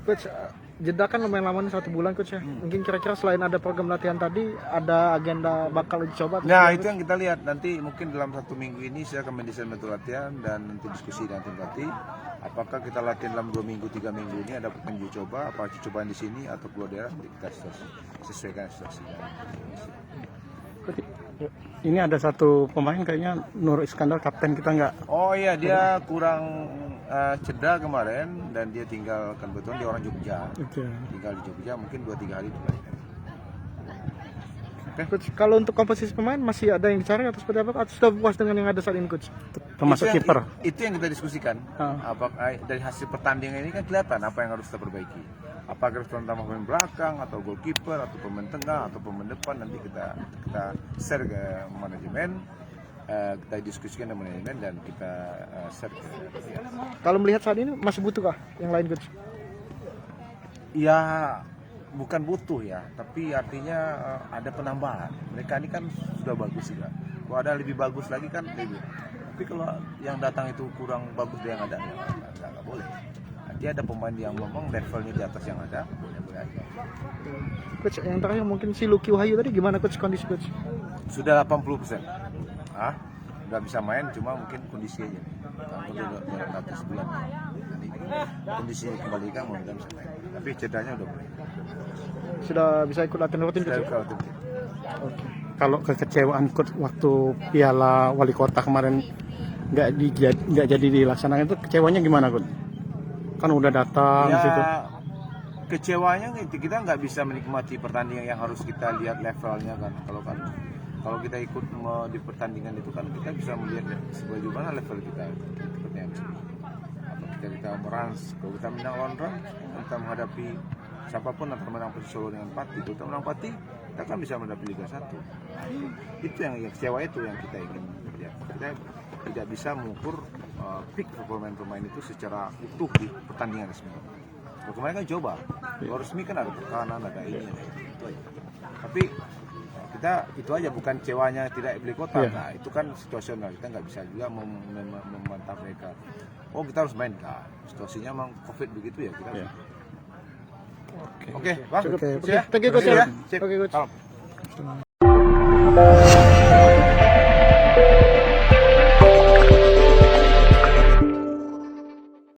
Coach, jeda kan lumayan lama nih 1 bulan coach ya. Mungkin kira-kira selain ada program latihan tadi, ada agenda bakal uji coba? Nah itu yang kita lihat nanti mungkin dalam 1 minggu ini saya akan mendesain metode latihan dan nanti diskusi dengan tim pelatih. Apakah kita latihan dalam 2 minggu, 3 minggu ini ada uji coba, apa uji cobaan di sini atau keluar daerah, kita sesuaikan instruksi. Ini ada satu pemain kayaknya Nur Iskandar, kapten kita nggak? Oh iya, dia kurang cedera kemarin dan dia tinggal, kan betul dia orang Jogja. Tinggal di Jogja mungkin 2-3 hari itu. Coach, kalau untuk komposisi pemain masih ada yang dicari atau seperti apa? Atau sudah puas dengan yang ada saat ini coach? Termasuk kiper. Itu yang kita diskusikan. Dari hasil pertandingan ini kan kelihatan apa yang harus kita perbaiki. Apakah harus tambah pemain belakang atau goalkeeper atau pemain tengah atau pemain depan, nanti kita share ke manajemen. Kita diskusikan dengan manajemen dan kita share ke pihak. Kalau melihat saat ini masih butuh kah yang lain coach? Ya bukan butuh ya, tapi artinya ada penambahan. Mereka ini kan sudah bagus juga. Kalau ada lebih bagus lagi kan lebih. Tapi kalau yang datang itu kurang bagus dari yang ada, ya nggak boleh. Nanti ada pemain yang memang levelnya di atas yang ada, boleh aja. Coach, yang terakhir mungkin si Lucky Wahyu tadi gimana coach kondisi coach? Sudah 80%. Nggak bisa main, cuma mungkin kondisi aja. Udah ratus bulan. Jadi kondisi kembalikan mudah-mudahan bisa main. Tapi cederanya udah boleh. Sudah bisa ikut latihan rutin coach? Oke. Kalau kekecewaan coach waktu Piala Wali Kota kemarin nggak jadi dilaksanakan, itu kecewanya gimana coach? Kan udah datang ya, situ. Kecewanya kita nggak bisa menikmati pertandingan yang harus kita lihat levelnya kan. Kalau kita ikut di pertandingan itu kan kita bisa melihat sebuah gimana level kita seperti yang sini. Apa kita merans, kalau kita menang lawan Ron, kita menghadapi siapapun atau menang Persis Solo dengan Pati, kita menang Pati, kita kan bisa menghadapi Liga 1. Itu yang kecewa itu yang kita ingin lihat. Kita tidak bisa mengukur peak pemain itu secara utuh di pertandingan resmi. Kalau kemarin kan coba, kalau resmi kan ada tekanan, ada ini, itu aja. Tapi kita itu aja, bukan cewanya tidak beli kota. Nah itu kan situasional, kita nggak bisa juga memantap mereka. Oh kita harus main, nah situasinya memang COVID begitu ya kita. Oke, Bang. Oke, thank you coach. Ya. Oke coach. Salam.